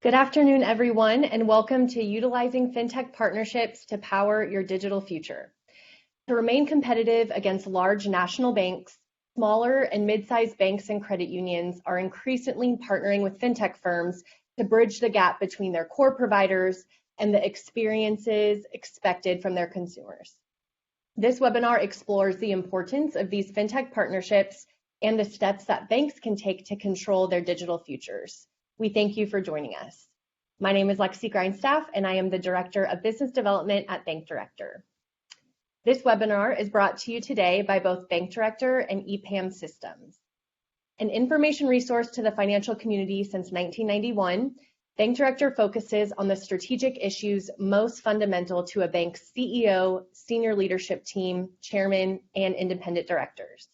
Good afternoon, everyone, and welcome to Utilizing Fintech Partnerships to Power Your Digital Future. To remain competitive against large national banks, smaller and mid-sized banks and credit unions are increasingly partnering with fintech firms to bridge the gap between their core providers and the experiences expected from their consumers. This webinar explores the importance of these fintech partnerships and the steps that banks can take to control their digital futures. We thank you for joining us. My name is Lexi Grindstaff, and I am the Director of Business Development at Bank Director. This webinar is brought to you today by both Bank Director and EPAM Systems. An information resource to the financial community since 1991, Bank Director focuses on the strategic issues most fundamental to a bank's CEO, senior leadership team, chairman, and independent directors.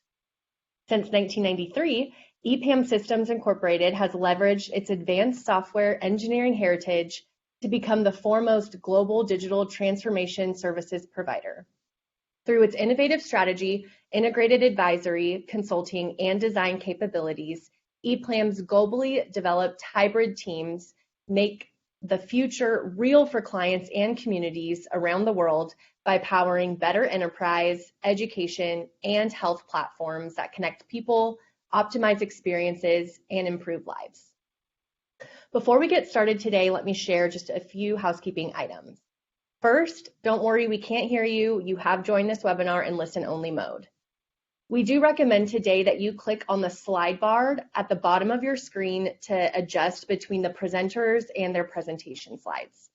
Since 1993, EPAM Systems Incorporated has leveraged its advanced software engineering heritage to become the foremost global digital transformation services provider. Through its innovative strategy, integrated advisory, consulting, and design capabilities, EPAM's globally developed hybrid teams make the future real for clients and communities around the world by powering better enterprise, education, and health platforms that connect people, optimize experiences, and improve lives. Before we get started today, let me share just a few housekeeping items. First, don't worry, we can't hear you. You have joined this webinar in listen-only mode. We do recommend today that you click on the slide bar at the bottom of your screen to adjust between the presenters and their presentation slides.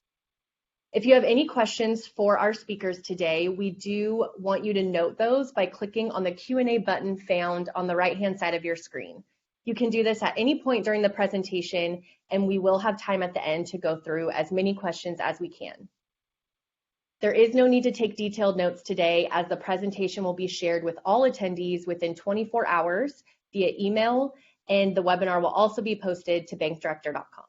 If you have any questions for our speakers today, we do want you to note those by clicking on the Q&A button found on the right-hand side of your screen. You can do this at any point during the presentation, and we will have time at the end to go through as many questions as we can. There is no need to take detailed notes today, as the presentation will be shared with all attendees within 24 hours via email, and the webinar will also be posted to bankdirector.com.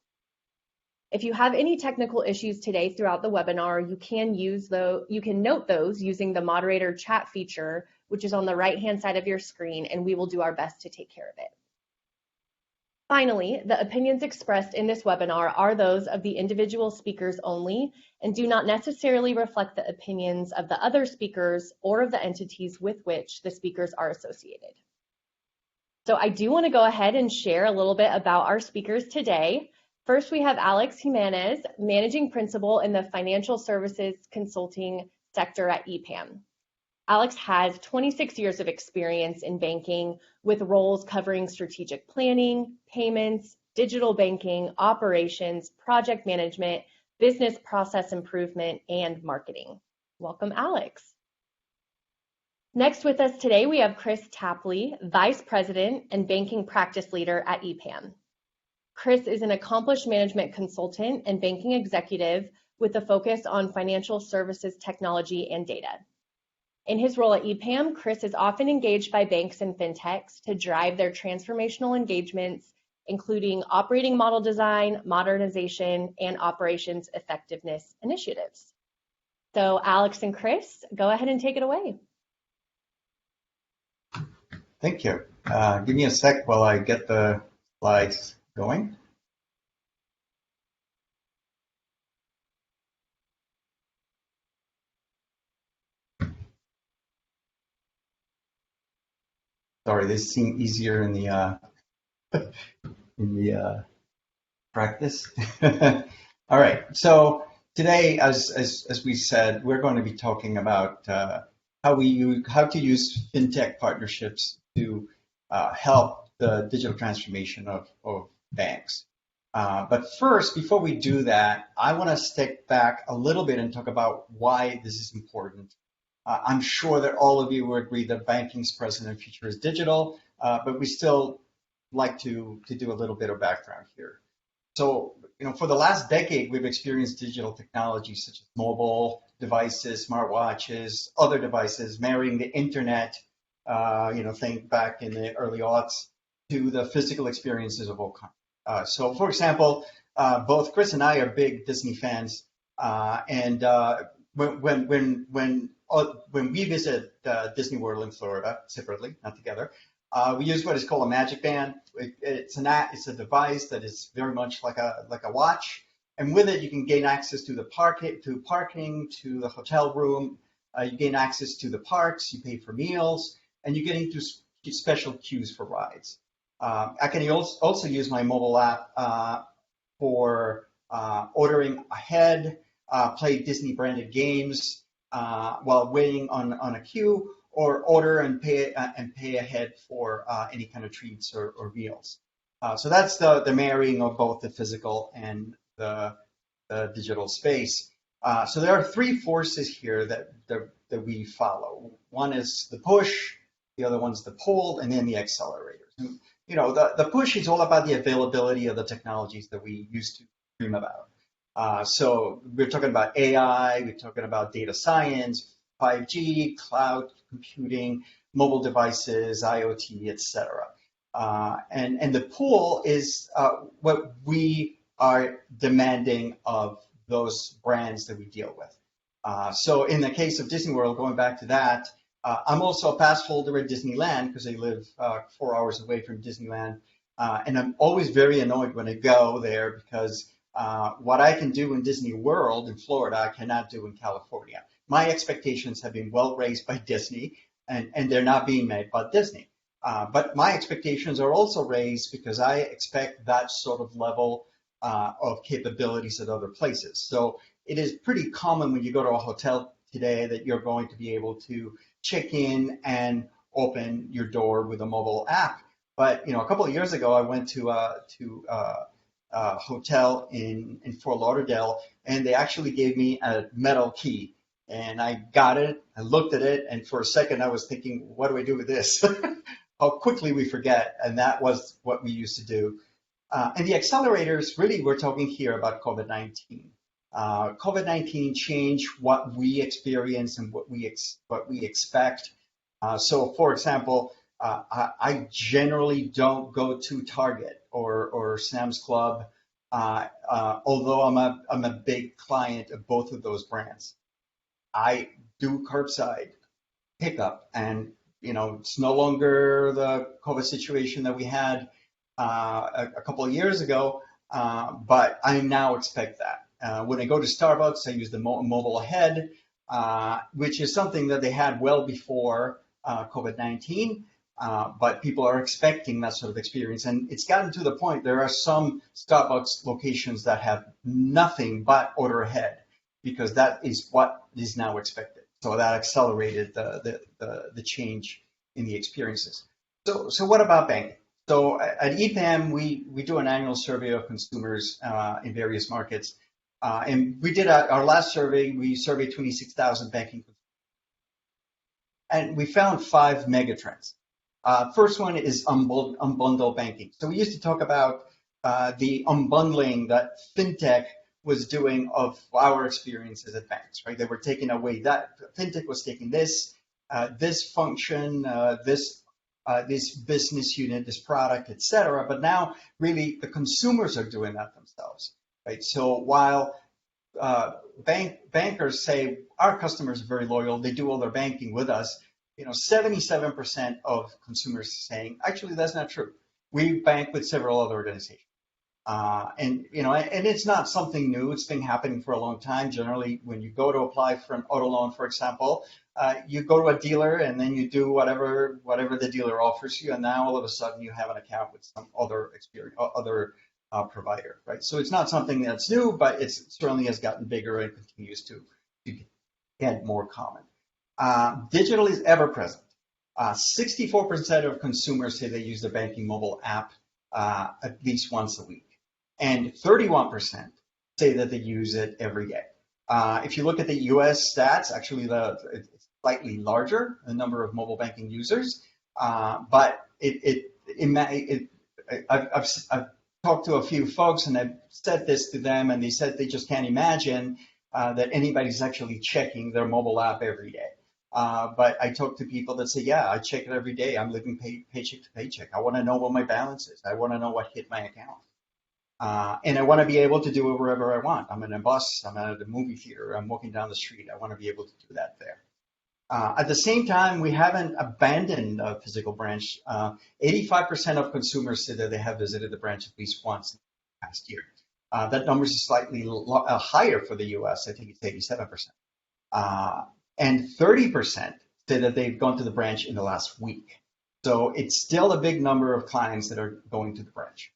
If you have any technical issues today throughout the webinar, you can note those using the moderator chat feature, which is on the right-hand side of your screen, and we will do our best to take care of it. Finally, the opinions expressed in this webinar are those of the individual speakers only and do not necessarily reflect the opinions of the other speakers or of the entities with which the speakers are associated. So I do want to go ahead and share a little bit about our speakers today. First, we have Alex Jimenez, Managing Principal in the Financial Services Consulting sector at EPAM. Alex has 26 years of experience in banking with roles covering strategic planning, payments, digital banking, operations, project management, business process improvement, and marketing. Welcome, Alex. Next with us today, we have Chris Tapley, Vice President and Banking Practice Leader at EPAM. Chris is an accomplished management consultant and banking executive with a focus on financial services technology and data. In his role at EPAM, Chris is often engaged by banks and fintechs to drive their transformational engagements, including operating model design, modernization, and operations effectiveness initiatives. So Alex and Chris, go ahead and take it away. Thank you. Give me a sec while I get the slides going. Sorry, this seemed easier in the practice. All right. So today, as we said, we're going to be talking about how to use fintech partnerships to help the digital transformation of banks. But first, before we do that, I want to step back a little bit and talk about why this is important. I'm sure that all of you will agree that banking's present and future is digital, but we still like to do a little bit of background here. So, for the last decade, we've experienced digital technologies such as mobile devices, smartwatches, other devices marrying the internet, think back in the early aughts, to the physical experiences of all kinds. So, for example, both Chris and I are big Disney fans, and when we visit Disney World in Florida separately, not together, We use what is called a magic band. It's a device that is very much like a watch, and with it you can gain access to the parking, to the hotel room. You gain access to the parks. You pay for meals, and you get into special queues for rides. I can also use my mobile app for ordering ahead, play Disney branded games while waiting on a queue, or order and pay ahead for any kind of treats or meals. So that's the marrying of both the physical and the digital space. So there are three forces here that we follow. One is the push, the other one's the pull, and then the accelerators. And, you know, the push is all about the availability of the technologies that we used to dream about. So we're talking about AI, we're talking about data science, 5G, cloud computing, mobile devices, IoT, etc. And the pull is what we are demanding of those brands that we deal with. So in the case of Disney World, going back to that, I'm also a pass holder at Disneyland because I live 4 hours away from Disneyland. And I'm always very annoyed when I go there because what I can do in Disney World in Florida, I cannot do in California. My expectations have been well raised by Disney, and they're not being met by Disney. But my expectations are also raised because I expect that sort of level of capabilities at other places. So it is pretty common when you go to a hotel today that you're going to be able to check in and open your door with a mobile app. But you know, a couple of years ago, I went to a hotel in Fort Lauderdale, and they actually gave me a metal key. And I got it, I looked at it, and for a second I was thinking, what do I do with this? How quickly we forget, and that was what we used to do. And the accelerators, really, we're talking here about COVID-19. COVID-19 changed what we experience and what we expect. So, for example, I generally don't go to Target or Sam's Club, although I'm a big client of both of those brands. I do curbside pickup, and you know it's no longer the COVID situation that we had a couple of years ago, but I now expect that. When I go to Starbucks, I use the mobile ahead, which is something that they had well before COVID-19, but people are expecting that sort of experience. And it's gotten to the point, there are some Starbucks locations that have nothing but order ahead because that is what is now expected. So that accelerated the change in the experiences. So what about banking? So at EPAM, we do an annual survey of consumers in various markets. And we did our last survey, we surveyed 26,000 banking consumers. And we found 5 megatrends. First one is unbundled banking. So we used to talk about the unbundling that Fintech was doing of our experiences at banks, right? They were taking away that Fintech was taking this function, this business unit, this product, et cetera. But now really the consumers are doing that themselves, right? So while bankers say our customers are very loyal, they do all their banking with us, you know, 77% of consumers saying, actually, that's not true. We bank with several other organizations. And you know, and it's not something new. It's been happening for a long time. Generally, when you go to apply for an auto loan, for example, you go to a dealer and then you do whatever the dealer offers you, and now all of a sudden you have an account with some other provider, right? So it's not something that's new, but it certainly has gotten bigger and continues to get more common. Digital is ever present. 64% of consumers say they use the banking mobile app at least once a week, and 31% say that they use it every day. If you look at the U.S. stats, actually it's slightly larger, the number of mobile banking users, but I've talked to a few folks and I've said this to them, and they said they just can't imagine that anybody's actually checking their mobile app every day. But I talk to people that say, yeah, I check it every day. I'm living paycheck to paycheck. I want to know what my balance is. I want to know what hit my account. And I want to be able to do it wherever I want. I'm in a bus, I'm at a movie theater, I'm walking down the street. I want to be able to do that there. At the same time, we haven't abandoned a physical branch. 85% of consumers say that they have visited the branch at least once in the past year. That number is slightly higher for the US. I think it's 87%. Uh, and 30% say that they've gone to the branch in the last week. So it's still a big number of clients that are going to the branch.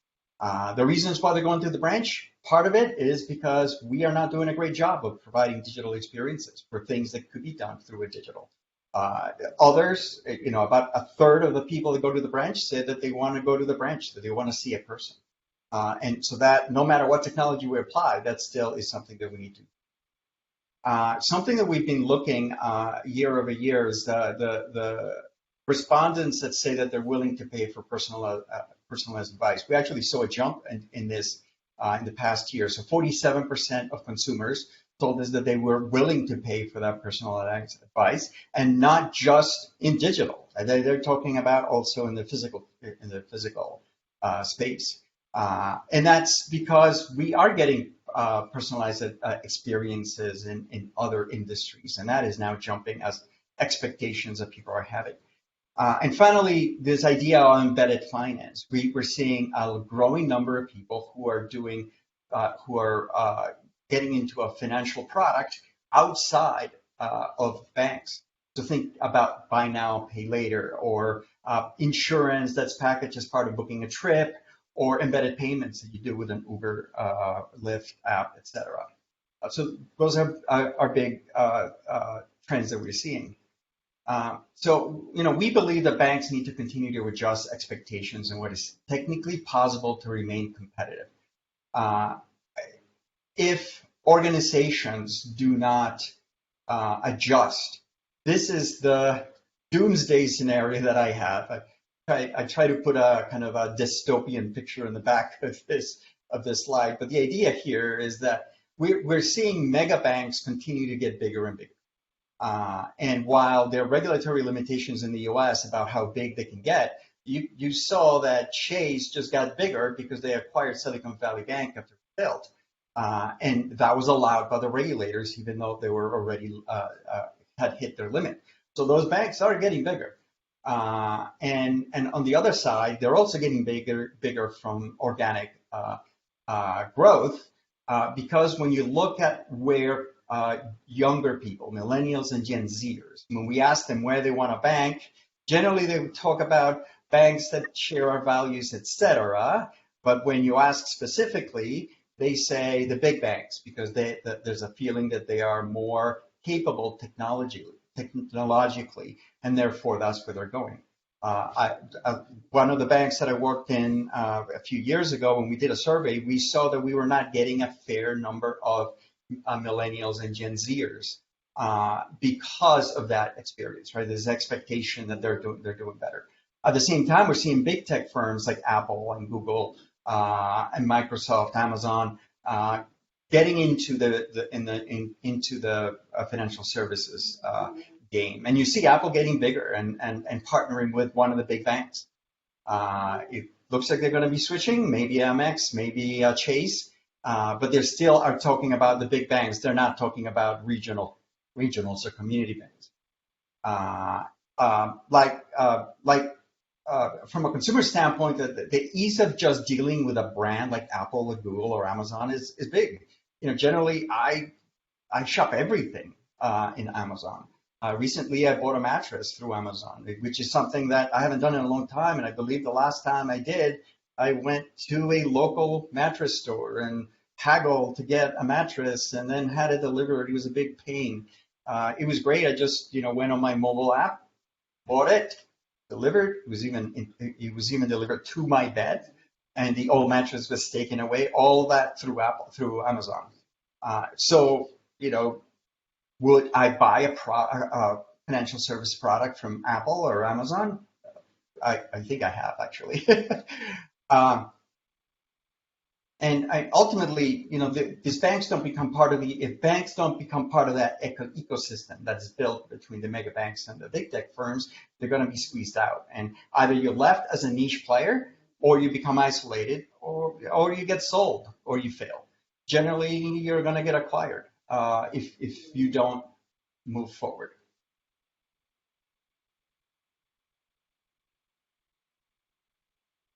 The reasons why they're going to the branch, part of it is because we are not doing a great job of providing digital experiences for things that could be done through a digital. Others, about a third of the people that go to the branch say that they want to go to the branch, that they want to see a person. And so that no matter what technology we apply, that still is something that we need to. Something that we've been looking year over year is the respondents that say that they're willing to pay for personalized advice. We actually saw a jump in this in the past year. So 47% of consumers told us that they were willing to pay for that personalized advice, and not just in digital. They're talking about also in the physical space. And that's because we are getting personalized experiences in other industries, and that is now jumping as expectations that people are having. And finally, this idea of embedded finance. We're seeing a growing number of people who are getting into a financial product outside of banks. So think about buy now, pay later, or insurance that's packaged as part of booking a trip, or embedded payments that you do with an Uber, Lyft app, etc. So those are big trends that we're seeing. So we believe that banks need to continue to adjust expectations and what is technically possible to remain competitive. If organizations do not adjust, this is the doomsday scenario that I have. I try to put a kind of a dystopian picture in the back of this slide, but the idea here is that we're seeing mega banks continue to get bigger and bigger. And while there are regulatory limitations in the US about how big they can get, you saw that Chase just got bigger because they acquired Silicon Valley Bank after it failed. And that was allowed by the regulators, even though they were already had hit their limit. So those banks are getting bigger. And on the other side, they're also getting bigger from organic growth, because when you look at where younger people, millennials and Gen Zers, when we ask them where they want to bank, generally they would talk about banks that share our values, etc. But when you ask specifically, they say the big banks, because there's a feeling that they are more capable technologically, and therefore that's where they're going. One of the banks that I worked in a few years ago, when we did a survey, we saw that we were not getting a fair number of millennials and Gen Zers because of that experience, right? There's expectation that they're doing better. At the same time, we're seeing big tech firms like Apple and Google and Microsoft, Amazon, getting into the financial services game. And you see Apple getting bigger and partnering with one of the big banks. It looks like they're going to be switching, maybe Amex, maybe Chase, but they still are talking about the big banks. They're not talking about regionals or community banks. From a consumer standpoint, the ease of just dealing with a brand like Apple or Google or Amazon is big. Generally, I shop everything in Amazon. Recently, I bought a mattress through Amazon, which is something that I haven't done in a long time. And I believe the last time I did, I went to a local mattress store and haggled to get a mattress and then had it delivered. It was a big pain. It was great. I just, went on my mobile app, bought it, delivered. It was even delivered to my bed, and the old mattress was taken away. All that through Amazon. Would I buy a financial service product from Apple or Amazon? I think I have, actually. And ultimately, these banks don't become part of if banks don't become part of that ecosystem that's built between the mega banks and the big tech firms, they're going to be squeezed out. And either you're left as a niche player, or you become isolated, or you get sold, or you fail. Generally, you're going to get acquired if you don't move forward.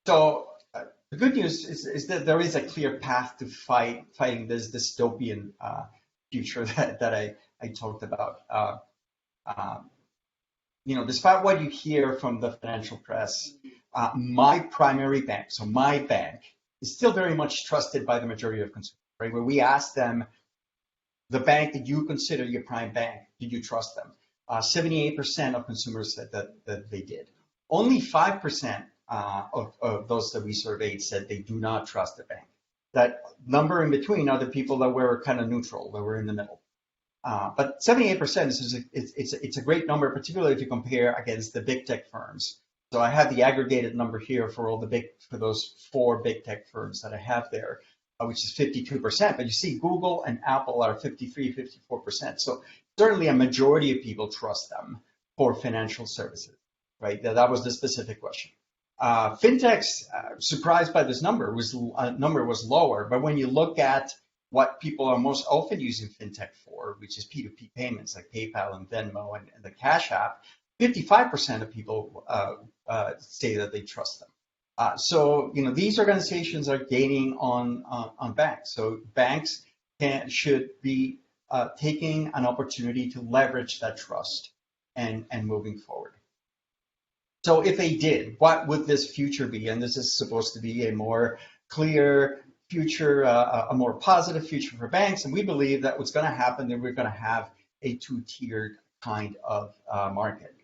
So the good news is that there is a clear path to fighting this dystopian future that I talked about. Um, Despite what you hear from the financial press, my primary bank, so my bank, is still very much trusted by the majority of consumers, right? Where we ask them, the bank that you consider your prime bank, did you trust them? 78% of consumers said that they did. Only 5% of those that we surveyed said they do not trust the bank. That number in between are the people that were kind of neutral, that were in the middle. But 78% it's a great number, particularly if you compare against the big tech firms. So I have the aggregated number here for those 4 big tech firms that I have there, which is 52%. But you see, Google and Apple are 53, 54%. So certainly a majority of people trust them for financial services, right? That was the specific question. Fintechs, surprised by this number, was lower. But when you look at what people are most often using fintech for, which is P2P payments like PayPal and Venmo and the Cash App, 55% of people say that they trust them. So these organizations are gaining on banks. So banks should be taking an opportunity to leverage that trust and moving forward. So if they did, what would this future be? And this is supposed to be a more clear future, a more positive future for banks. And we believe that what's going to happen, that we're going to have a 2-tiered kind of market.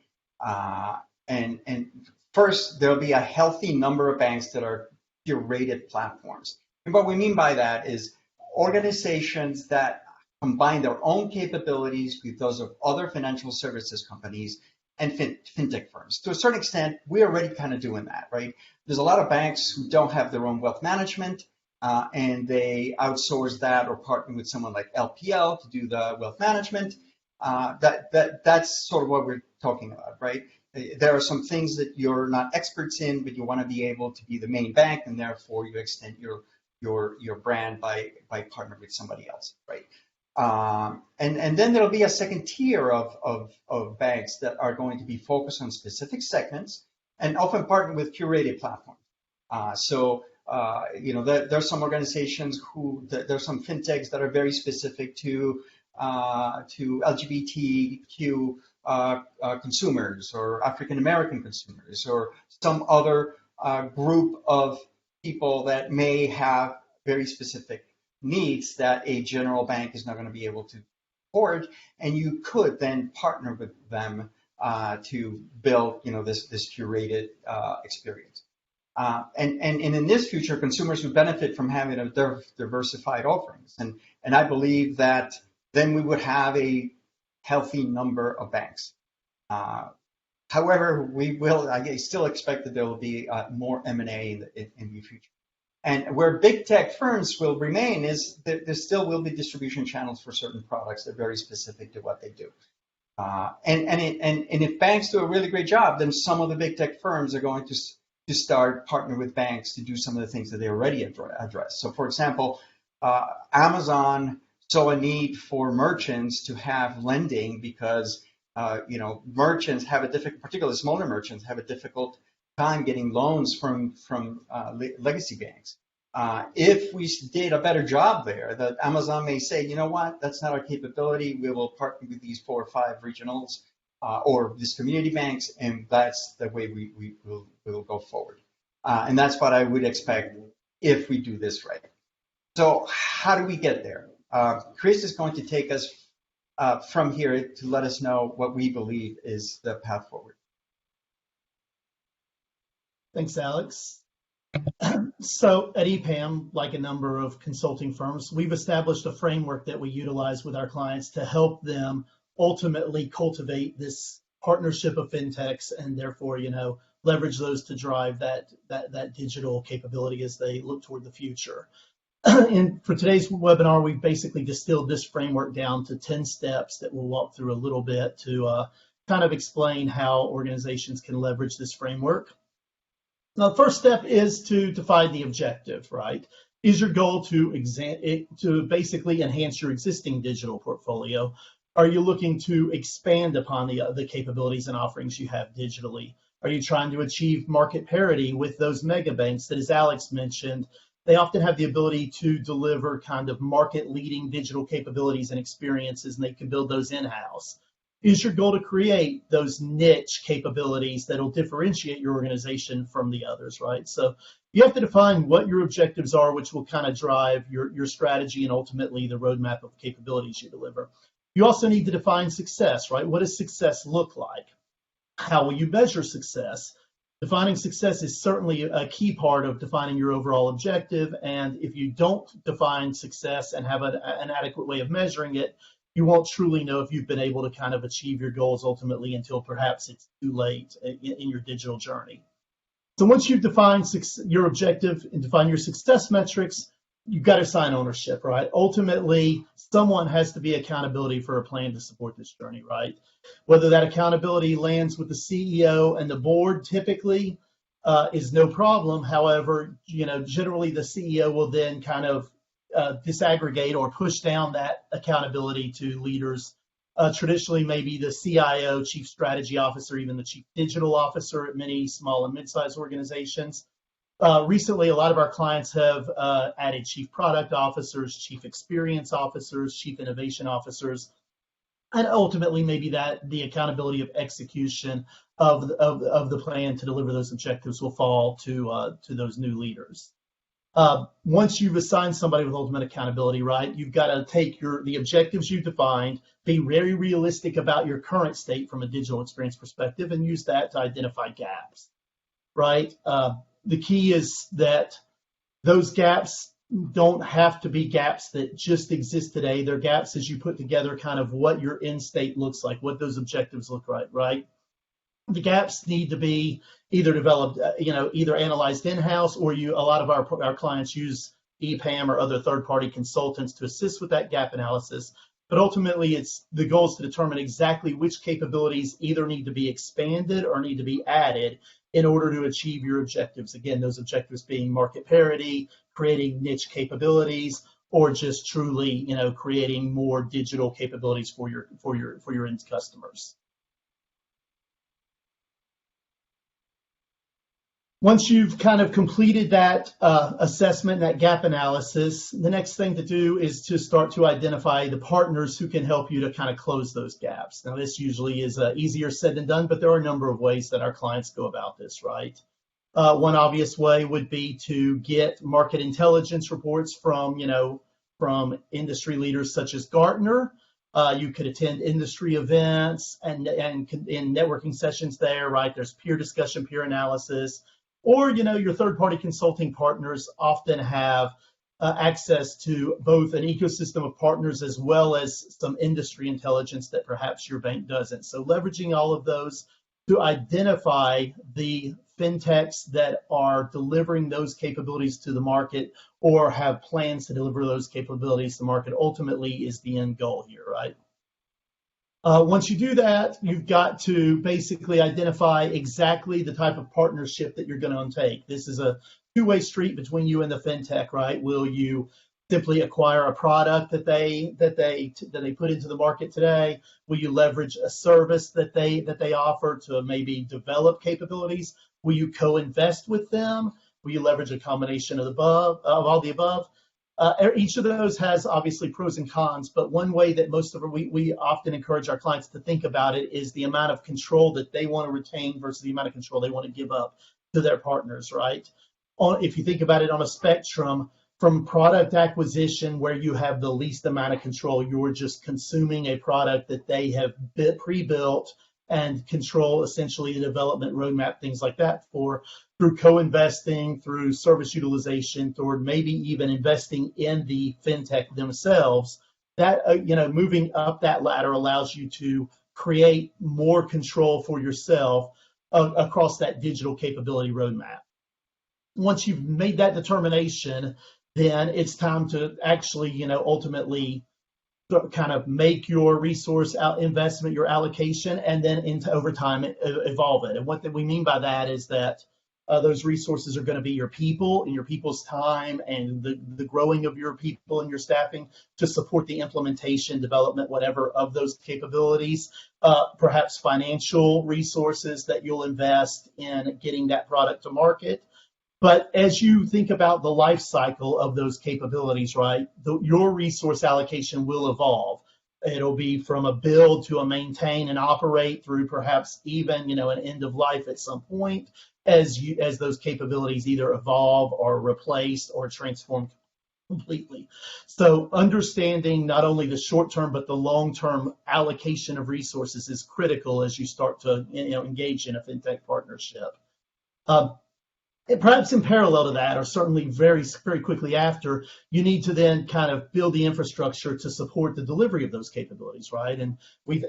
And first, there'll be a healthy number of banks that are curated platforms. And what we mean by that is organizations that combine their own capabilities with those of other financial services companies and fintech firms. To a certain extent, we're already kind of doing that, right? There's a lot of banks who don't have their own wealth management, and they outsource that or partner with someone like LPL to do the wealth management. That's sort of what we're talking about, right? There are some things that you're not experts in, but you want to be able to be the main bank, and therefore you extend your brand by partnering with somebody else, right? And then there'll be a second tier of banks that are going to be focused on specific segments and often partner with curated platforms. There's some organizations there's some fintechs that are very specific to LGBTQ consumers or African American consumers or some other group of people that may have very specific needs that a general bank is not going to be able to afford, and you could then partner with them to build this curated experience. And in this future, consumers would benefit from having a diversified offerings. And I believe that then we would have a healthy number of banks. However, I still expect that there will be more M&A in the future. And where big tech firms will remain is that there still will be distribution channels for certain products that are very specific to what they do. And if banks do a really great job, then some of the big tech firms are going to start partnering with banks to do some of the things that they already address. So, for example, Amazon saw a need for merchants to have lending because merchants have particularly smaller merchants have a difficult time getting loans from legacy banks. If we did a better job there, that Amazon may say, you know what, that's not our capability. We will partner with these 4 or 5 regionals or these community banks, and that's the way we will go forward. And that's what I would expect if we do this right. So how do we get there? Chris is going to take us from here to let us know what we believe is the path forward. Thanks, Alex. So at EPAM, like a number of consulting firms, we've established a framework that we utilize with our clients to help them ultimately cultivate this partnership of fintechs and therefore, leverage those to drive that digital capability as they look toward the future. And for today's webinar, we've basically distilled this framework down to 10 steps that we'll walk through a little bit to kind of explain how organizations can leverage this framework. Now, the first step is to define the objective, right? Is your goal to basically enhance your existing digital portfolio? Are you looking to expand upon the capabilities and offerings you have digitally? Are you trying to achieve market parity with those mega banks that, as Alex mentioned, they often have the ability to deliver kind of market leading digital capabilities and experiences, and they can build those in-house? Is your goal to create those niche capabilities that'll differentiate your organization from the others, right? So you have to define what your objectives are, which will kind of drive your strategy and ultimately the roadmap of capabilities you deliver. You also need to define success, right? What does success look like? How will you measure success? Defining success is certainly a key part of defining your overall objective. And if you don't define success and have an adequate way of measuring it, you won't truly know if you've been able to kind of achieve your goals ultimately until perhaps it's too late in your digital journey. So once you've defined your objective and define your success metrics, you've got to assign ownership, right? Ultimately, someone has to be accountability for a plan to support this journey, right? Whether that accountability lands with the CEO and the board typically is no problem. However, generally the CEO will then kind of disaggregate or push down that accountability to leaders. Traditionally, maybe the CIO, Chief Strategy Officer, even the Chief Digital Officer at many small and mid-sized organizations. Recently, a lot of our clients have added Chief Product Officers, Chief Experience Officers, Chief Innovation Officers, and ultimately maybe that the accountability of execution of the plan to deliver those objectives will fall to those new leaders. Once you've assigned somebody with ultimate accountability, right, you've got to take the objectives you've defined, be very realistic about your current state from a digital experience perspective, and use that to identify gaps, right? The key is that those gaps don't have to be gaps that just exist today. They're gaps as you put together kind of what your end state looks like, what those objectives look like, right? The gaps need to be either developed, either analyzed in-house, or a lot of our clients use EPAM or other third-party consultants to assist with that gap analysis. But ultimately, the goal is to determine exactly which capabilities either need to be expanded or need to be added in order to achieve your objectives. Again, those objectives being market parity, creating niche capabilities, or just truly, creating more digital capabilities for your end customers. Once you've kind of completed that assessment, that gap analysis, the next thing to do is to start to identify the partners who can help you to kind of close those gaps. Now, this usually is easier said than done, but there are a number of ways that our clients go about this, right? One obvious way would be to get market intelligence reports from industry leaders such as Gartner. You could attend industry events and in networking sessions there, right? There's peer discussion, peer analysis. Or, your third-party consulting partners often have access to both an ecosystem of partners as well as some industry intelligence that perhaps your bank doesn't. So leveraging all of those to identify the fintechs that are delivering those capabilities to the market or have plans to deliver those capabilities to the market ultimately is the end goal here, right? Once you do that, you've got to basically identify exactly the type of partnership that you're going to undertake. This is a two-way street between you and the fintech, right? Will you simply acquire a product that they put into the market today? Will you leverage a service that they offer to maybe develop capabilities? Will you co-invest with them? Will you leverage a combination of all the above? Each of those has obviously pros and cons, but one way that we often encourage our clients to think about it is the amount of control that they want to retain versus the amount of control they want to give up to their partners, right? If you think about it on a spectrum, from product acquisition where you have the least amount of control, you're just consuming a product that they have pre-built and control essentially the development roadmap, things like that, through co-investing, through service utilization, or maybe even investing in the fintech themselves. That moving up that ladder allows you to create more control for yourself across that digital capability roadmap. Once you've made that determination, then it's time to actually, ultimately kind of make your resource investment, your allocation, and then over time evolve it. And what we mean by that is that Those resources are going to be your people and your people's time and the growing of your people and your staffing to support the implementation, development, whatever of those capabilities. Perhaps financial resources that you'll invest in getting that product to market. But as you think about the life cycle of those capabilities, right, your resource allocation will evolve. It'll be from a build to a maintain and operate through perhaps even, an end of life at some point as those capabilities either evolve or replaced or transform completely. So understanding not only the short-term but the long-term allocation of resources is critical as you start to engage in a fintech partnership. Perhaps in parallel to that, or certainly very, very quickly after, you need to then kind of build the infrastructure to support the delivery of those capabilities, right? And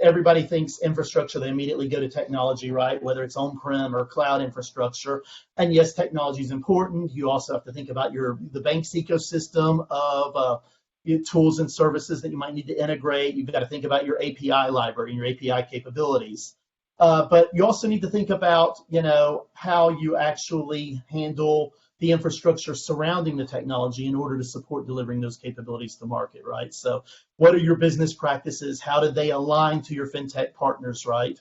everybody thinks infrastructure, they immediately go to technology, right? Whether it's on-prem or cloud infrastructure. And yes, technology is important. You also have to think about the bank's ecosystem of tools and services that you might need to integrate. You've got to think about your API library and your API capabilities. But you also need to think about, how you actually handle the infrastructure surrounding the technology in order to support delivering those capabilities to market, right? So what are your business practices? How do they align to your fintech partners, right?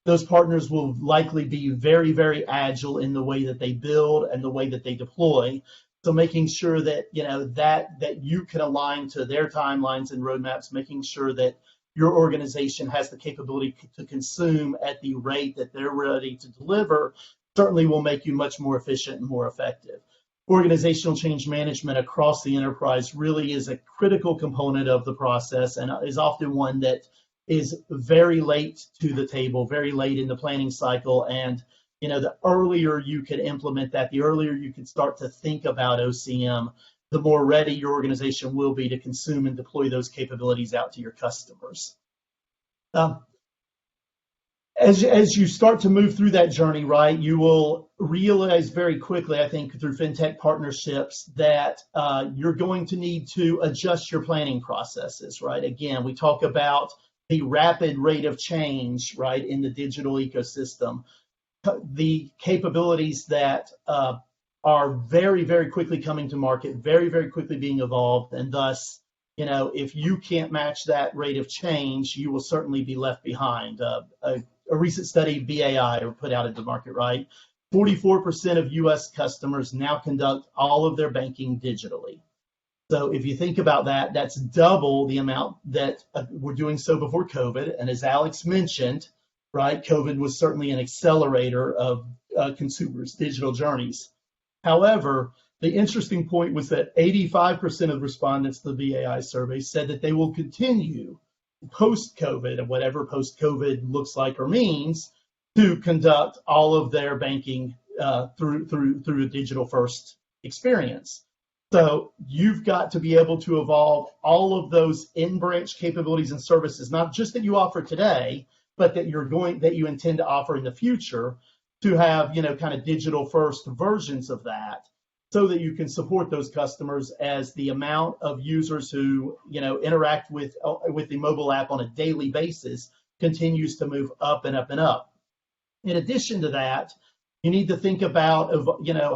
Those partners will likely be very, very agile in the way that they build and the way that they deploy. So making sure that, that you can align to their timelines and roadmaps, making sure that your organization has the capability to consume at the rate that they're ready to deliver certainly will make you much more efficient and more effective. Organizational change management across the enterprise really is a critical component of the process and is often one that is very late to the table, very late in the planning cycle. And, the earlier you can implement that, the earlier you can start to think about OCM, the more ready your organization will be to consume and deploy those capabilities out to your customers. As you start to move through that journey, right, you will realize very quickly, I think, through fintech partnerships that you're going to need to adjust your planning processes, right? Again, we talk about the rapid rate of change, right, in the digital ecosystem, the capabilities that are very, very quickly coming to market, very, very quickly being evolved, and thus, if you can't match that rate of change, you will certainly be left behind. A recent study, BAI, put out into the market, right? 44% of U.S. customers now conduct all of their banking digitally. So if you think about that, that's double the amount that were doing so before COVID. And as Alex mentioned, right, COVID was certainly an accelerator of consumers' digital journeys. However, the interesting point was that 85% of respondents to the BAI survey said that they will continue post-COVID, and whatever post-COVID looks like or means, to conduct all of their banking through a digital-first experience. So you've got to be able to evolve all of those in-branch capabilities and services, not just that you offer today, but that you intend to offer in the future, to have, kind of digital-first versions of that, so that you can support those customers as the amount of users who, interact with the mobile app on a daily basis continues to move up and up and up. In addition to that, you need to think about,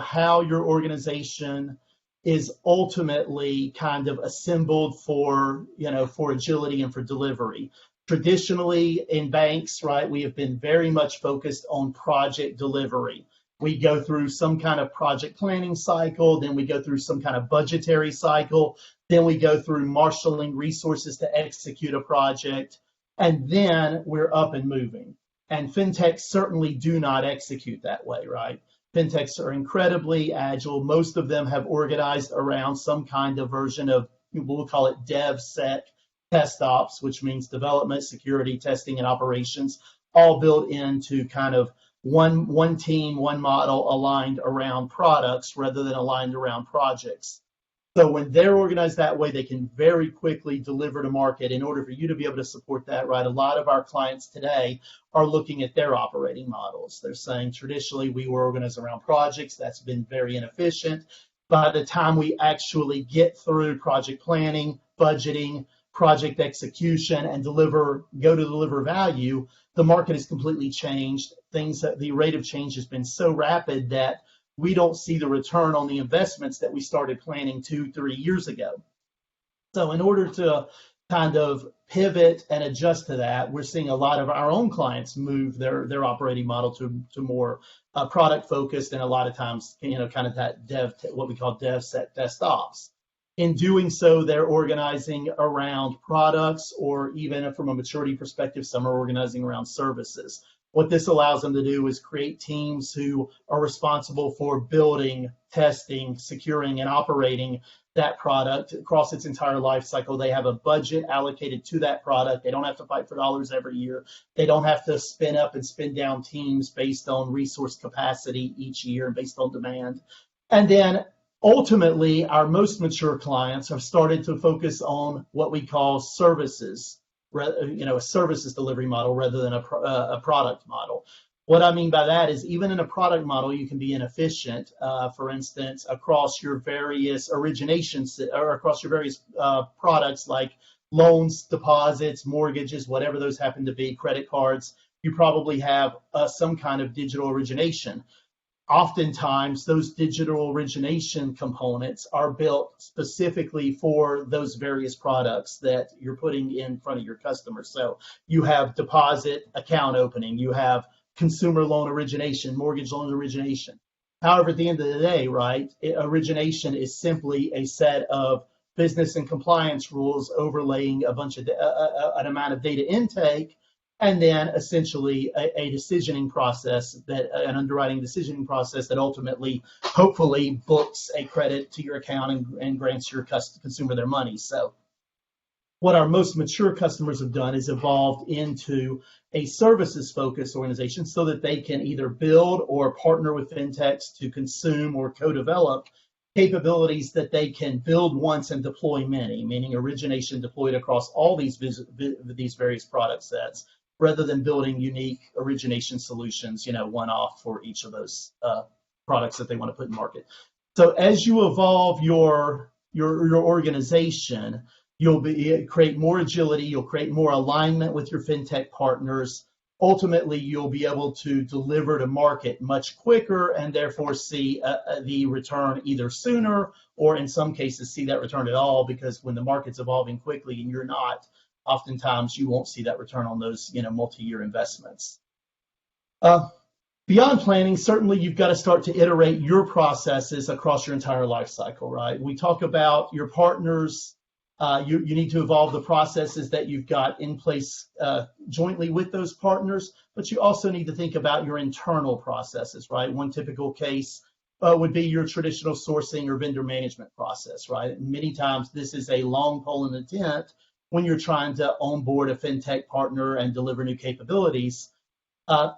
how your organization is ultimately kind of assembled for agility and for delivery. Traditionally in banks, right, we have been very much focused on project delivery. We go through some kind of project planning cycle, then we go through some kind of budgetary cycle, then we go through marshaling resources to execute a project, and then we're up and moving. And fintechs certainly do not execute that way, right? Fintechs are incredibly agile. Most of them have organized around some kind of version of, we'll call it DevSec test ops, which means development, security, testing, and operations, all built into kind of one team, one model aligned around products rather than aligned around projects. So when they're organized that way, they can very quickly deliver to market. In order for you to be able to support that, right, a lot of our clients today are looking at their operating models. They're saying traditionally we were organized around projects. That's been very inefficient. By the time we actually get through project planning, budgeting, project execution and deliver value, the market has completely changed. The rate of change has been so rapid that we don't see the return on the investments that we started planning 2-3 years ago. So in order to kind of pivot and adjust to that, we're seeing a lot of our own clients move their operating model to more product focused, and a lot of times, kind of that what we call dev set test ops. In doing so, they're organizing around products, or even from a maturity perspective, some are organizing around services. What this allows them to do is create teams who are responsible for building, testing, securing, and operating that product across its entire life cycle. They have a budget allocated to that product. They don't have to fight for dollars every year. They don't have to spin up and spin down teams based on resource capacity each year and based on demand. And then ultimately, our most mature clients have started to focus on what we call services, a services delivery model rather than a product model. What I mean by that is, even in a product model, you can be inefficient, for instance, across your various originations or across your various products like loans, deposits, mortgages, whatever those happen to be, credit cards. You probably have some kind of digital origination. Oftentimes, those digital origination components are built specifically for those various products that you're putting in front of your customers. So you have deposit account opening, you have consumer loan origination, mortgage loan origination. However, at the end of the day, right, origination is simply a set of business and compliance rules overlaying a bunch of an amount of data intake, and then essentially a decisioning process, an underwriting decisioning process that ultimately, hopefully, books a credit to your account and grants your consumer their money. So what our most mature customers have done is evolved into a services-focused organization so that they can either build or partner with fintechs to consume or co-develop capabilities that they can build once and deploy many, meaning origination deployed across all these various product sets, rather than building unique origination solutions, one-off for each of those products that they want to put in market. So as you evolve your organization, you'll create more agility, you'll create more alignment with your fintech partners. Ultimately, you'll be able to deliver to market much quicker and therefore see the return either sooner, or in some cases see that return at all, because when the market's evolving quickly and you're not, oftentimes you won't see that return on those multi-year investments. Beyond planning, certainly you've got to start to iterate your processes across your entire life cycle, right? We talk about your partners. You need to evolve the processes that you've got in place jointly with those partners, but you also need to think about your internal processes, right? One typical case would be your traditional sourcing or vendor management process, right? Many times this is a long pole in the tent when you're trying to onboard a fintech partner and deliver new capabilities.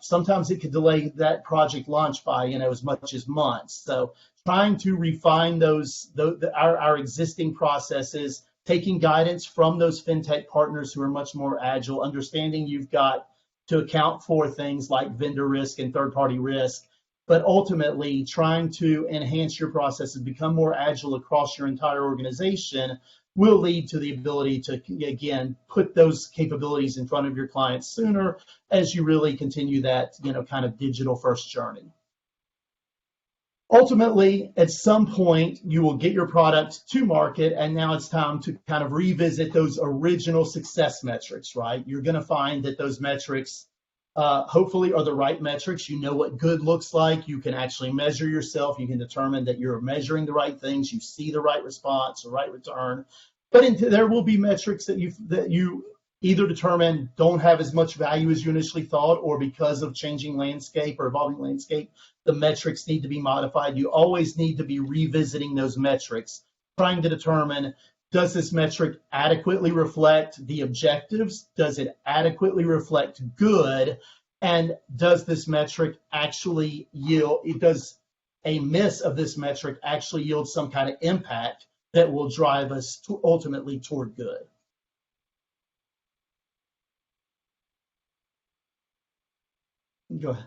Sometimes it could delay that project launch by as much as months. So trying to refine our existing processes, taking guidance from those fintech partners who are much more agile, understanding you've got to account for things like vendor risk and third-party risk, but ultimately trying to enhance your processes, become more agile across your entire organization, will lead to the ability to, again, put those capabilities in front of your clients sooner as you really continue that, kind of digital-first journey. Ultimately, at some point, you will get your product to market, and now it's time to kind of revisit those original success metrics, right? You're going to find that those metrics hopefully are the right metrics. You know what good looks like. You can actually measure yourself. You can determine that you're measuring the right things. You see the right response, the right return. But there will be metrics that you either determine don't have as much value as you initially thought, or because of changing landscape or evolving landscape, the metrics need to be modified. You always need to be revisiting those metrics, trying to determine, does this metric adequately reflect the objectives? Does it adequately reflect good? And does this metric actually does a miss of this metric actually yield some kind of impact that will drive us ultimately toward good? Go ahead.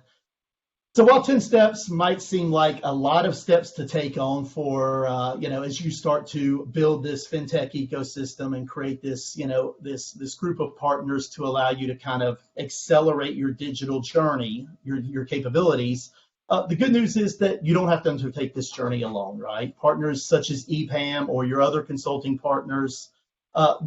So while 10 steps might seem like a lot of steps to take on for, as you start to build this fintech ecosystem and create this, this group of partners to allow you to kind of accelerate your digital journey, your capabilities, the good news is that you don't have to undertake this journey alone, right? Partners such as EPAM or your other consulting partners,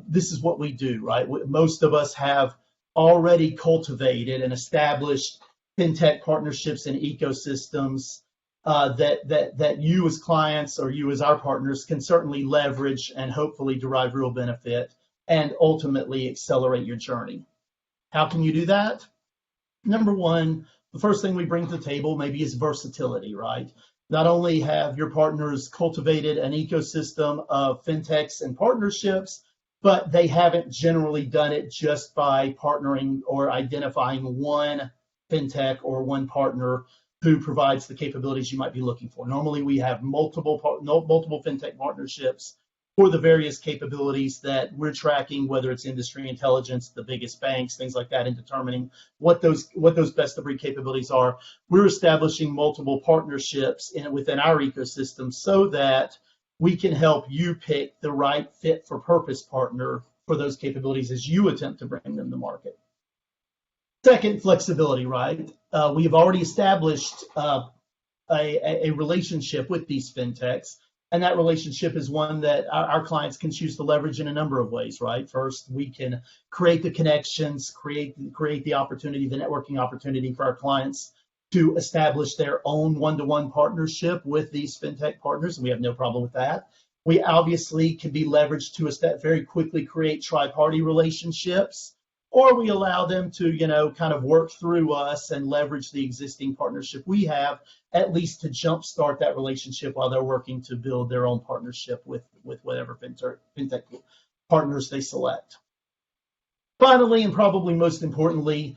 this is what we do, right? Most of us have already cultivated and established fintech partnerships and ecosystems that you as clients or you as our partners can certainly leverage and hopefully derive real benefit and ultimately accelerate your journey. How can you do that? Number one, the first thing we bring to the table maybe is versatility, right? Not only have your partners cultivated an ecosystem of fintechs and partnerships, but they haven't generally done it just by partnering or identifying one fintech or one partner who provides the capabilities you might be looking for. Normally, we have multiple fintech partnerships for the various capabilities that we're tracking, whether it's industry intelligence, the biggest banks, things like that, and determining what those best of breed capabilities are. We're establishing multiple partnerships within our ecosystem so that we can help you pick the right fit for purpose partner for those capabilities as you attempt to bring them to market. Second, flexibility, right? We have already established a relationship with these fintechs, and that relationship is one that our clients can choose to leverage in a number of ways, right? First, we can create the connections, create the opportunity, the networking opportunity for our clients to establish their own one-to-one partnership with these fintech partners, and we have no problem with that. We obviously can be leveraged to very quickly create tri-party relationships, or we allow them to, kind of work through us and leverage the existing partnership we have, at least to jumpstart that relationship while they're working to build their own partnership with whatever fintech partners they select. Finally, and probably most importantly,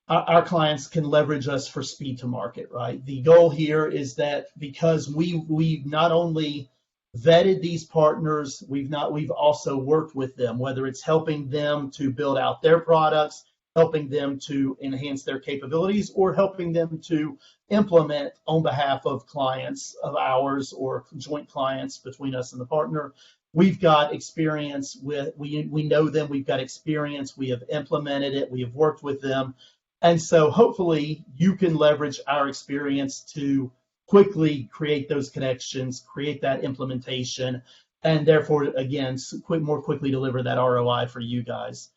our clients can leverage us for speed to market, right? The goal here is that because we not only vetted these partners, we've also worked with them, whether it's helping them to build out their products, helping them to enhance their capabilities, or helping them to implement on behalf of clients of ours or joint clients between us and the partner. We've got experience we know them, we've got experience, we have implemented it, we have worked with them. And so hopefully you can leverage our experience to quickly create those connections, create that implementation, and therefore, again, more quickly deliver that ROI for you guys.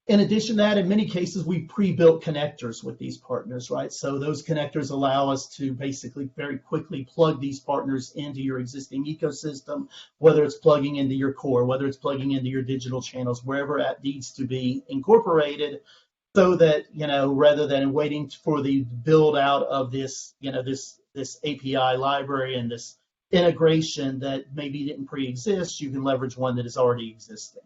In addition to that, in many cases, we pre-built connectors with these partners, right? So those connectors allow us to basically very quickly plug these partners into your existing ecosystem, whether it's plugging into your core, whether it's plugging into your digital channels, wherever that needs to be incorporated, so that, rather than waiting for the build out of this, this API library and this integration that maybe didn't pre-exist, you can leverage one that is already existing.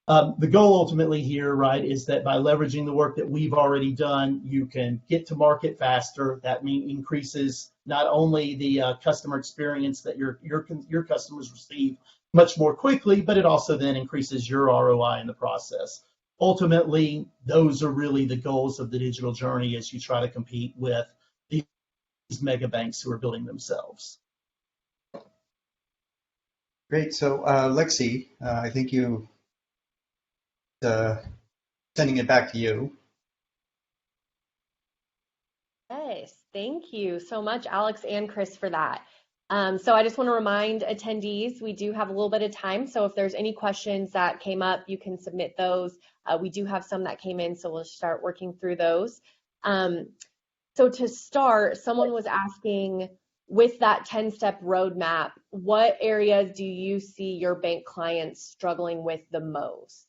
The goal ultimately here, right, is that by leveraging the work that we've already done, you can get to market faster. That increases not only the customer experience that your customers receive much more quickly, but it also then increases your ROI in the process. Ultimately, those are really the goals of the digital journey as you try to compete with these mega banks who are building themselves. Great. So, Lexi, I think you sending it back to you. Yes, thank you so much, Alex and Chris, for that. So I just want to remind attendees, we do have a little bit of time. So if there's any questions that came up, you can submit those. We do have some that came in, so we'll start working through those. So to start, someone was asking, with that 10-step roadmap, what areas do you see your bank clients struggling with the most?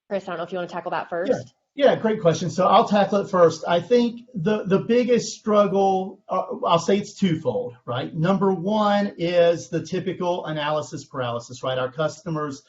Chris, I don't know if you want to tackle that first. Yeah, great question. So I'll tackle it first. I think the biggest struggle, I'll say it's twofold, right? Number one is the typical analysis paralysis, right? Our customers,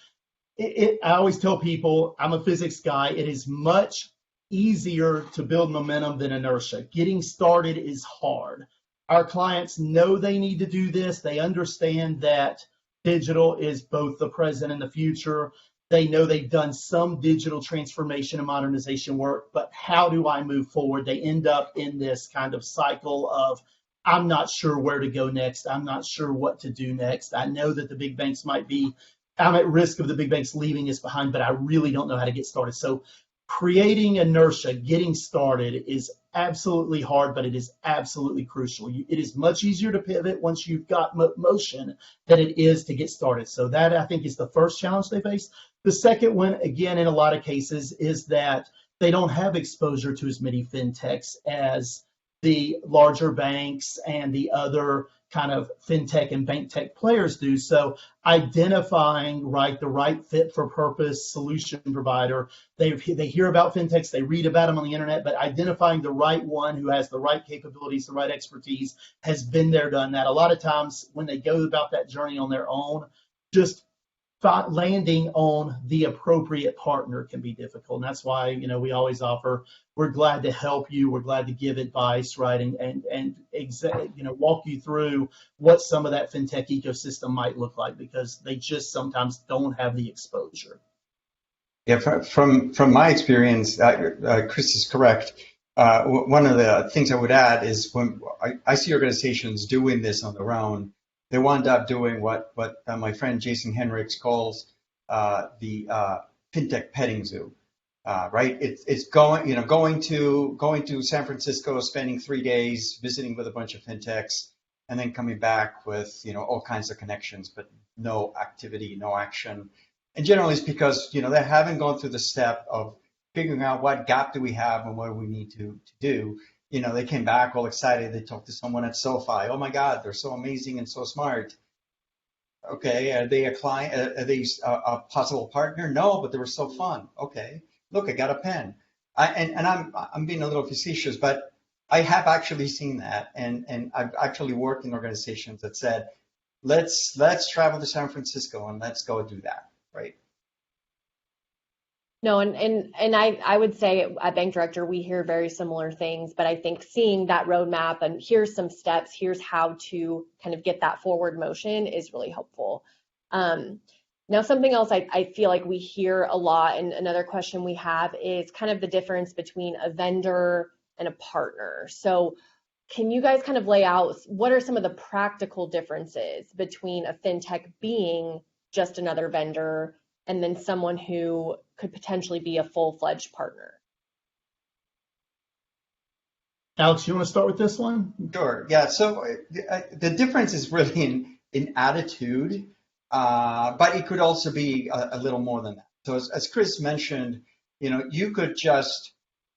I always tell people, I'm a physics guy, it is much easier to build momentum than inertia. Getting started is hard. Our clients know they need to do this. They understand that digital is both the present and the future. They know they've done some digital transformation and modernization work, but how do I move forward? They end up in this kind of cycle of, I'm not sure where to go next. I'm not sure what to do next. I know that the big banks might be, I'm at risk of the big banks leaving us behind, but I really don't know how to get started. So creating inertia, getting started is absolutely hard, but it is absolutely crucial. It is much easier to pivot once you've got motion than it is to get started. So that, I think, is the first challenge they face. The second one, again, in a lot of cases, is that they don't have exposure to as many fintechs as the larger banks and the other kind of fintech and bank tech players do. So identifying the right fit for purpose solution provider, they hear about fintechs, they read about them on the internet, but identifying the right one who has the right capabilities, the right expertise, has been there, done that. A lot of times when they go about that journey on their own, just landing on the appropriate partner can be difficult. And that's why, we always offer, we're glad to help you. We're glad to give advice, right? And walk you through what some of that fintech ecosystem might look like, because they just sometimes don't have the exposure. Yeah, from my experience, Chris is correct. One of the things I would add is when I see organizations doing this on their own, they wind up doing what my friend Jason Henricks calls the fintech petting zoo, right? It's going to San Francisco, spending 3 days visiting with a bunch of fintechs, and then coming back with all kinds of connections, but no activity, no action. And generally, it's because they haven't gone through the step of figuring out what gap do we have and what do we need to do. They came back all excited. They talked to someone at SoFi. Oh my God, they're so amazing and so smart. Okay, are they a client? Are they a possible partner? No, but they were so fun. Okay, look, I got a pen. I'm being a little facetious, but I have actually seen that, and I've actually worked in organizations that said, let's travel to San Francisco and let's go do that, right? No, and I would say at Bank Director, we hear very similar things, but I think seeing that roadmap and here's some steps, here's how to kind of get that forward motion is really helpful. Now, something else I feel like we hear a lot, and another question we have is kind of the difference between a vendor and a partner. So can you guys kind of lay out what are some of the practical differences between a fintech being just another vendor and then someone who could potentially be a full-fledged partner? Alex, you want to start with this one? Sure. Yeah. So the difference is really in attitude, but it could also be a little more than that. So as Chris mentioned, you could just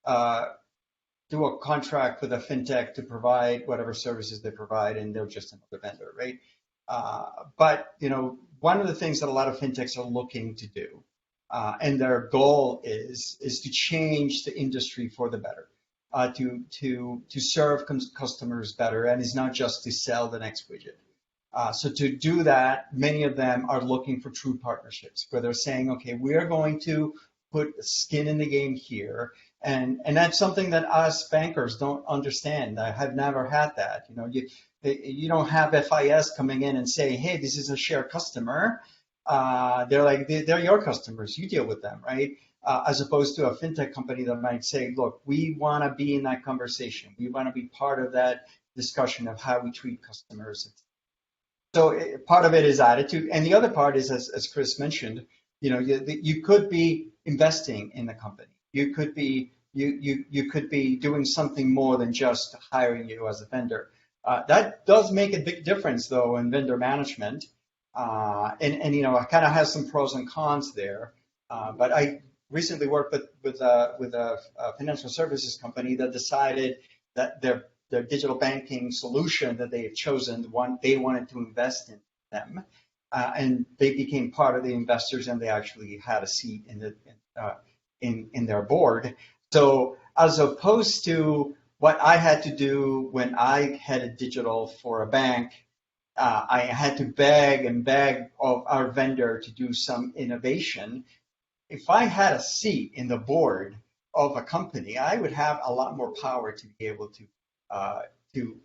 do a contract with a fintech to provide whatever services they provide, and they're just another vendor, right? But one of the things that a lot of fintechs are looking to do, and their goal is to change the industry for the better, to serve customers better, and it's not just to sell the next widget. So to do that, many of them are looking for true partnerships where they're saying, okay, we are going to put skin in the game here. And that's something that us bankers don't understand. I have never had that. You don't have FIS coming in and say, hey, this is a shared customer. They're your customers. You deal with them, right? As opposed to a fintech company that might say, look, we want to be in that conversation. We want to be part of that discussion of how we treat customers. So part of it is attitude, and the other part is, as Chris mentioned, you could be investing in the company. You could be doing something more than just hiring you as a vendor. That does make a big difference, though, in vendor management, and it kind of has some pros and cons there. But I recently worked with a financial services company that decided that their digital banking solution that they had chosen, the one they wanted to invest in them, and they became part of the investors, and they actually had a seat in their board. So as opposed to what I had to do when I headed digital for a bank, I had to beg and beg of our vendor to do some innovation. If I had a seat in the board of a company, I would have a lot more power to be able to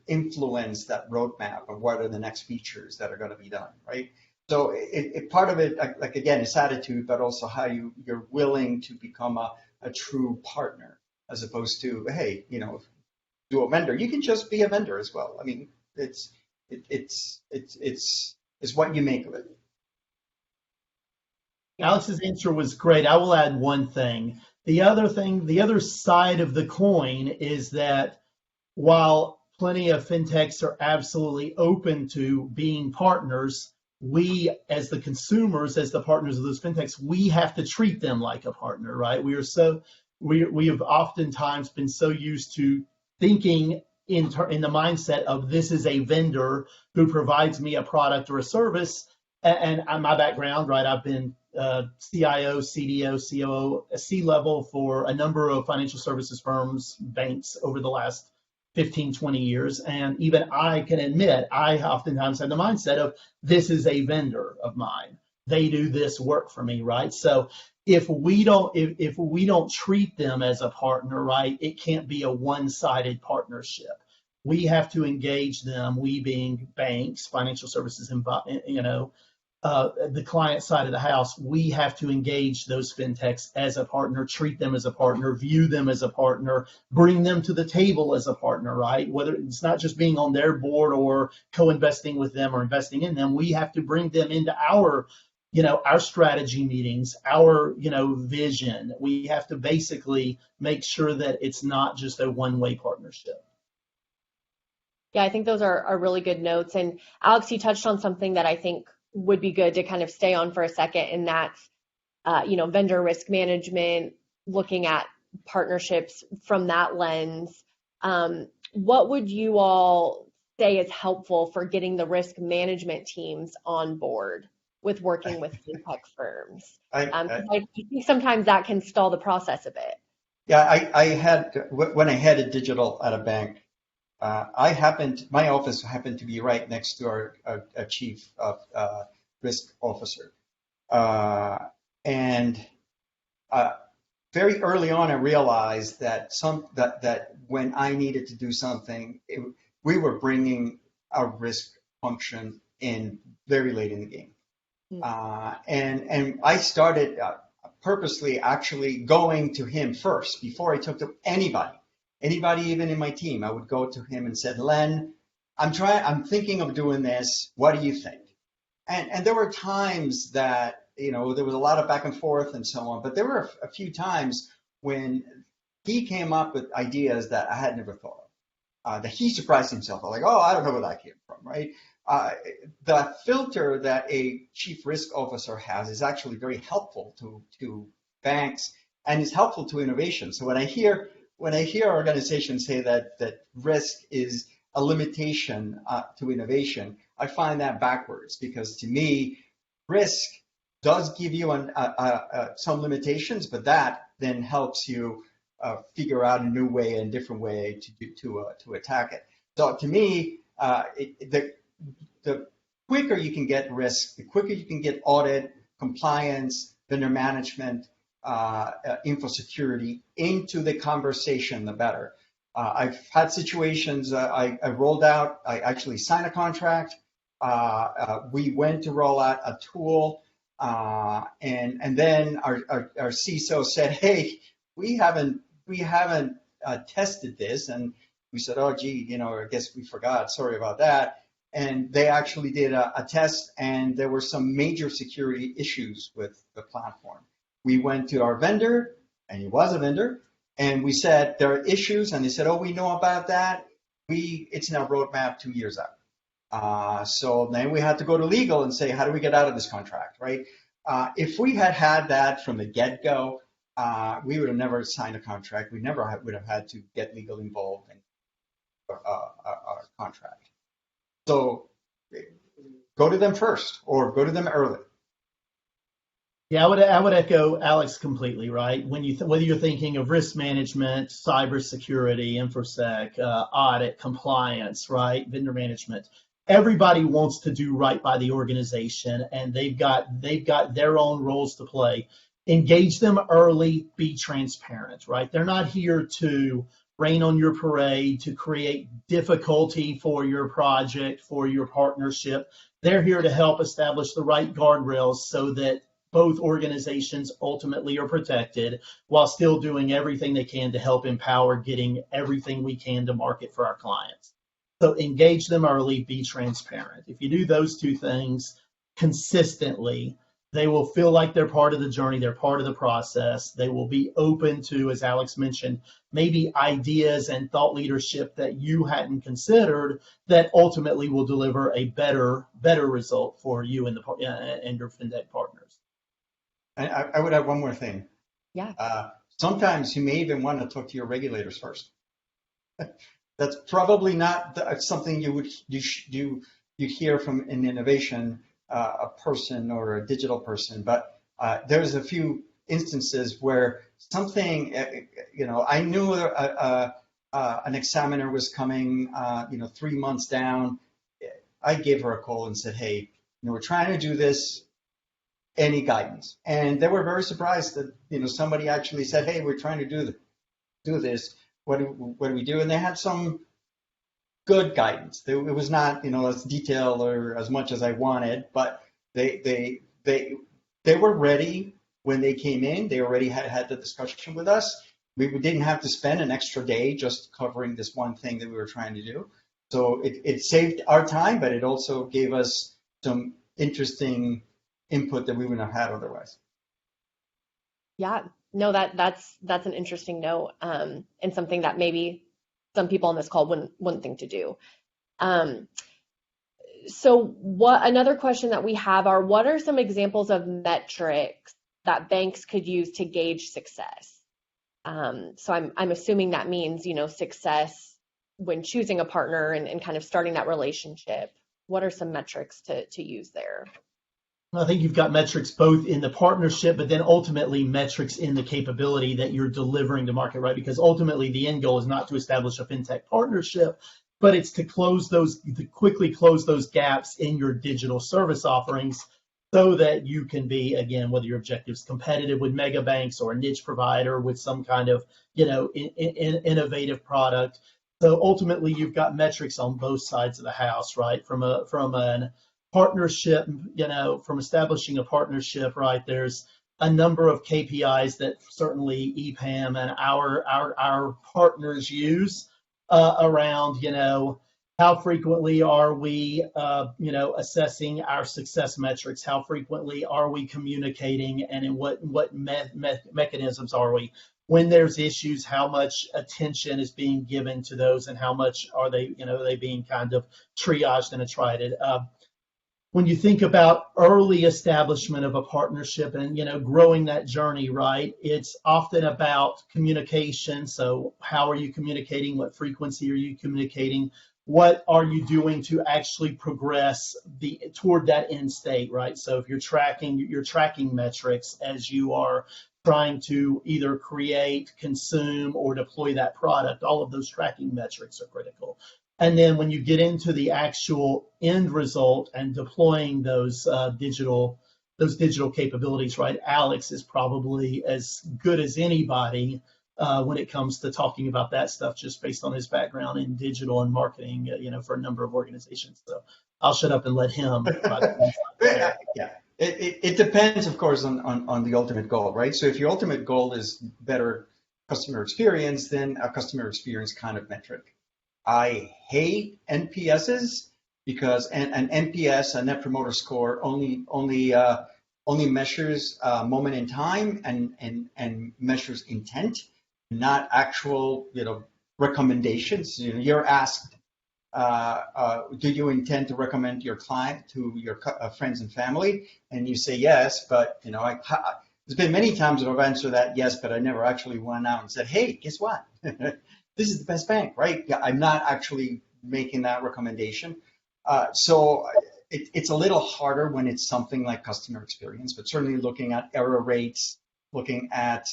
influence that roadmap of what are the next features that are going to be done, right? So part of it, like again, is attitude, but also how you're willing to become a true partner, as opposed to, hey, do a vendor. You can just be a vendor as well. I mean, it's what you make of it. Alex's answer was great. I will add one thing. The other side of the coin is that while plenty of fintechs are absolutely open to being partners, we as the consumers, as the partners of those fintechs, we have to treat them like a partner, right? We have oftentimes been so used to thinking in the mindset of this is a vendor who provides me a product or a service. And my background, right, I've been CIO, CDO, COO, C-level for a number of financial services firms, banks over the last 15, 20 years. And even I can admit, I oftentimes have the mindset of this is a vendor of mine. They do this work for me, right? So if we don't treat them as a partner, right, it can't be a one-sided partnership. We have to engage them, we being banks, financial services, and the client side of the house, we have to engage those fintechs as a partner, treat them as a partner, view them as a partner, bring them to the table as a partner, right? Whether it's not just being on their board or co-investing with them or investing in them, we have to bring them into our strategy meetings, our, vision. We have to basically make sure that it's not just a one-way partnership. Yeah, I think those are really good notes. And Alex, you touched on something that I think would be good to kind of stay on for a second, and that's, vendor risk management, looking at partnerships from that lens. What would you all say is helpful for getting the risk management teams on board with working with fintech firms? I think sometimes that can stall the process a bit. Yeah, when I headed digital at a bank, my office happened to be right next to our chief of risk officer. And very early on, I realized that when I needed to do something, we were bringing our risk function in very late in the game. And I started purposely actually going to him first before I took to anybody even in my team. I would go to him and said, Len, I'm thinking of doing this. What do you think? And there were times that, there was a lot of back and forth and so on, but there were a few times when he came up with ideas that I had never thought of, that he surprised himself. I was like, oh, I don't know where that came from, right? The filter that a chief risk officer has is actually very helpful to banks and is helpful to innovation. So when I hear organizations say that risk is a limitation to innovation, I find that backwards, because to me, risk does give you some limitations, but that then helps you figure out a new way and different way to attack it. So to me, the quicker you can get risk, the quicker you can get audit, compliance, vendor management, info security into the conversation, the better. I've had situations, I rolled out, I actually signed a contract. We went to roll out a tool, and then our CISO said, hey, we haven't tested this. And we said, oh, gee, I guess we forgot. Sorry about that. And they actually did a test, and there were some major security issues with the platform. We went to our vendor, and he was a vendor, and we said there are issues, and they said, oh, we know about that. It's in our roadmap 2 years out. So then we had to go to legal and say, how do we get out of this contract, right? If we had that from the get-go, we would have never signed a contract. We never would have had to get legal involved in our contract. So go to them first, or go to them early. Yeah, I would echo Alex completely, right? Whether you're thinking of risk management, cybersecurity, infosec, audit, compliance, right, vendor management, everybody wants to do right by the organization, and they've got their own roles to play. Engage them early, be transparent, right? They're not here to rain on your parade, to create difficulty for your project, for your partnership. They're here to help establish the right guardrails so that both organizations ultimately are protected while still doing everything they can to help empower getting everything we can to market for our clients. So engage them early, be transparent. If you do those two things consistently, they will feel like they're part of the journey, they're part of the process. They will be open to, as Alex mentioned, maybe ideas and thought leadership that you hadn't considered that ultimately will deliver a better result for you and your fintech partners. And I would have one more thing. Yeah. Sometimes you may even want to talk to your regulators first. That's probably not something you hear from an innovation a person or a digital person, but there's a few instances where something, I knew an examiner was coming, 3 months down. I gave her a call and said, hey, we're trying to do this. Any guidance? And they were very surprised that somebody actually said, hey, we're trying to do this. What do we do? And they had some good guidance. It was not as detailed or as much as I wanted, but they were ready when they came in. They already had the discussion with us. We didn't have to spend an extra day just covering this one thing that we were trying to do. So it saved our time, but it also gave us some interesting input that we wouldn't have had otherwise. Yeah, no, that's an interesting note, and something that maybe some people on this call wouldn't think to do. So another question that we have are, what are some examples of metrics that banks could use to gauge success? So I'm assuming that means, success when choosing a partner and kind of starting that relationship. What are some metrics to use there? I think you've got metrics both in the partnership, but then ultimately metrics in the capability that you're delivering to market, right? Because ultimately the end goal is not to establish a fintech partnership, but it's to quickly close those gaps in your digital service offerings so that you can be, again, whether your objective is competitive with mega banks or a niche provider with some kind of, innovative product. So ultimately you've got metrics on both sides of the house, right? From an partnership, from establishing a partnership, right? There's a number of KPIs that certainly EPAM and our partners use around, how frequently are we, assessing our success metrics? How frequently are we communicating, and in what mechanisms are we? When there's issues, how much attention is being given to those, and how much are they being kind of triaged and attrited? When you think about early establishment of a partnership and growing that journey, right, it's often about communication. So how are you communicating? What frequency are you communicating? What are you doing to actually progress toward that end state, right? So if you're tracking metrics as you are trying to either create, consume, or deploy that product, all of those tracking metrics are critical. And then when you get into the actual end result and deploying those digital capabilities, right? Alex is probably as good as anybody when it comes to talking about that stuff, just based on his background in digital and marketing, for a number of organizations. So I'll shut up and let him. Yeah. It depends, of course, on the ultimate goal, right? So if your ultimate goal is better customer experience, then a customer experience kind of metric. I hate NPSs because an NPS, a Net Promoter Score, only measures moment in time and measures intent, not actual recommendations. You're asked, do you intend to recommend your client to your friends and family? And you say yes, but there's been many times that I've answered that yes, but I never actually went out and said, hey, guess what? This is the best bank, right? Yeah, I'm not actually making that recommendation. So it's a little harder when it's something like customer experience, but certainly looking at error rates, looking at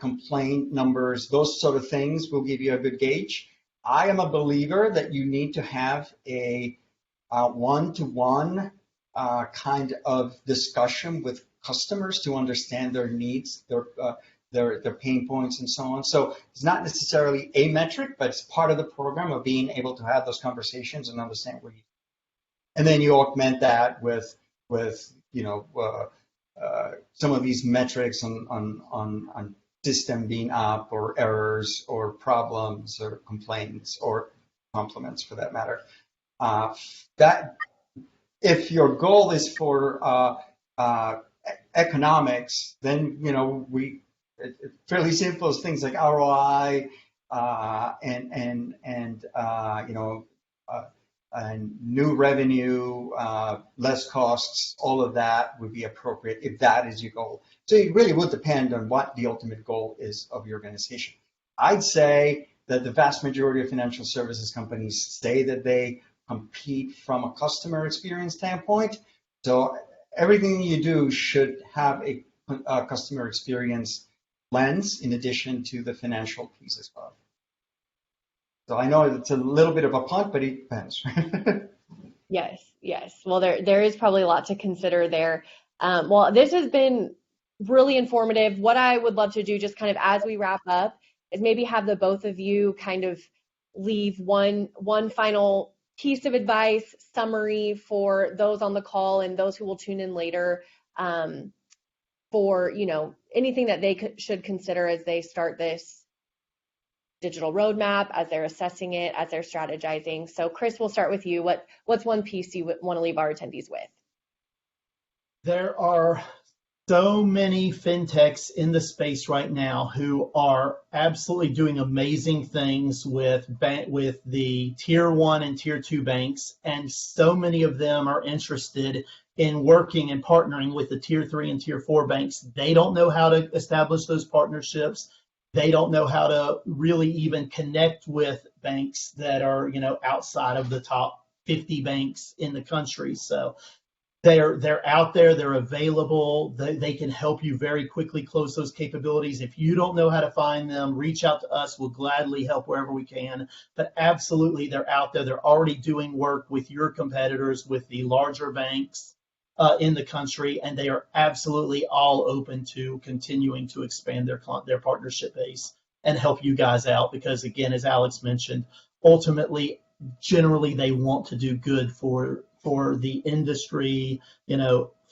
complaint numbers, those sort of things will give you a good gauge. I am a believer that you need to have a one-to-one kind of discussion with customers to understand their needs, their pain points and so on. So it's not necessarily a metric, but it's part of the program of being able to have those conversations and understand where you. And then you augment that with some of these metrics on system being up, or errors, or problems, or complaints, or compliments for that matter. That if your goal is for economics, then it's fairly simple as things like ROI and new revenue, less costs, all of that would be appropriate if that is your goal. So it really would depend on what the ultimate goal is of your organization. I'd say that the vast majority of financial services companies say that they compete from a customer experience standpoint. So everything you do should have a customer experience lens in addition to the financial piece as well. So I know it's a little bit of a punt, but it depends. Yes. Well, there is probably a lot to consider there. Well, this has been really informative. What I would love to do, just kind of as we wrap up, is maybe have the both of you kind of leave one final piece of advice, summary for those on the call and those who will tune in later, for anything that they should consider as they start this digital roadmap, as they're assessing it, as they're strategizing. So Chris, we'll start with you. What's one piece you want to leave our attendees with? There are so many fintechs in the space right now who are absolutely doing amazing things with the tier 1 and tier 2 banks, and so many of them are interested in working and partnering with the tier 3 and tier 4 banks. They don't know how to establish those partnerships. They don't know how to really even connect with banks that are, outside of the top 50 banks in the country. So they're out there, they're available, they can help you very quickly close those capabilities. If you don't know how to find them, reach out to us. We'll gladly help wherever we can. But absolutely, they're out there. They're already doing work with your competitors, with the larger banks in the country, and they are absolutely all open to continuing to expand their partnership base and help you guys out, because again, as Alex mentioned, ultimately, generally they want to do good for the industry,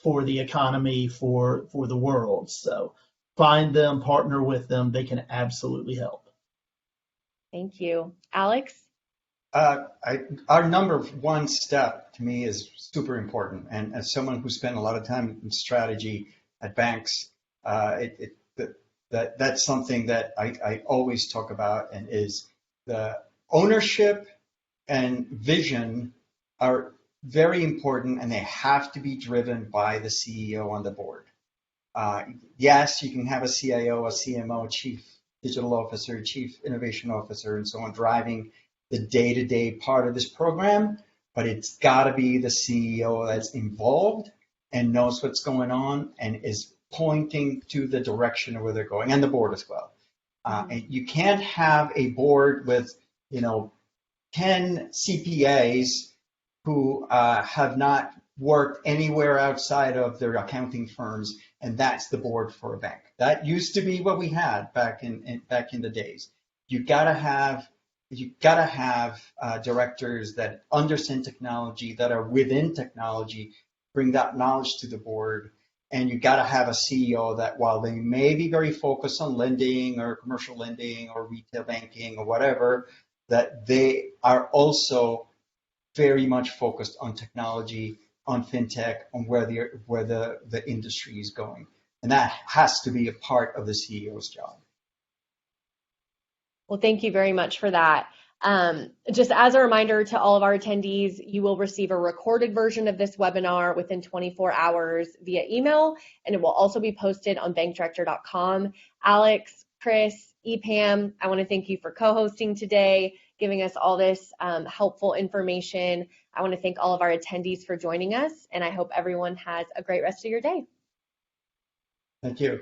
for the economy, for the world. So find them, partner with them. They can absolutely help. Thank you. Alex? Our number one step to me is super important. And as someone who spent a lot of time in strategy at banks, that's something that I always talk about, and is the ownership and vision are very important, and they have to be driven by the CEO on the board. Yes, you can have a CIO, a CMO, chief digital officer, chief innovation officer, and so on, driving the day-to-day part of this program, but it's got to be the CEO that's involved and knows what's going on and is pointing to the direction of where they're going, and the board as well. And you can't have a board with 10 CPAs who have not worked anywhere outside of their accounting firms, and that's the board for a bank. That used to be what we had back in the days. You gotta have directors that understand technology, that are within technology, bring that knowledge to the board, and you gotta have a CEO that, while they may be very focused on lending or commercial lending or retail banking or whatever, that they are also very much focused on technology, on fintech, on where the industry is going. And that has to be a part of the CEO's job. Well, thank you very much for that. Just as a reminder to all of our attendees, you will receive a recorded version of this webinar within 24 hours via email, and it will also be posted on bankdirector.com. Alex, Chris, EPAM, I want to thank you for co-hosting today, giving us all this helpful information. I want to thank all of our attendees for joining us, and I hope everyone has a great rest of your day. Thank you.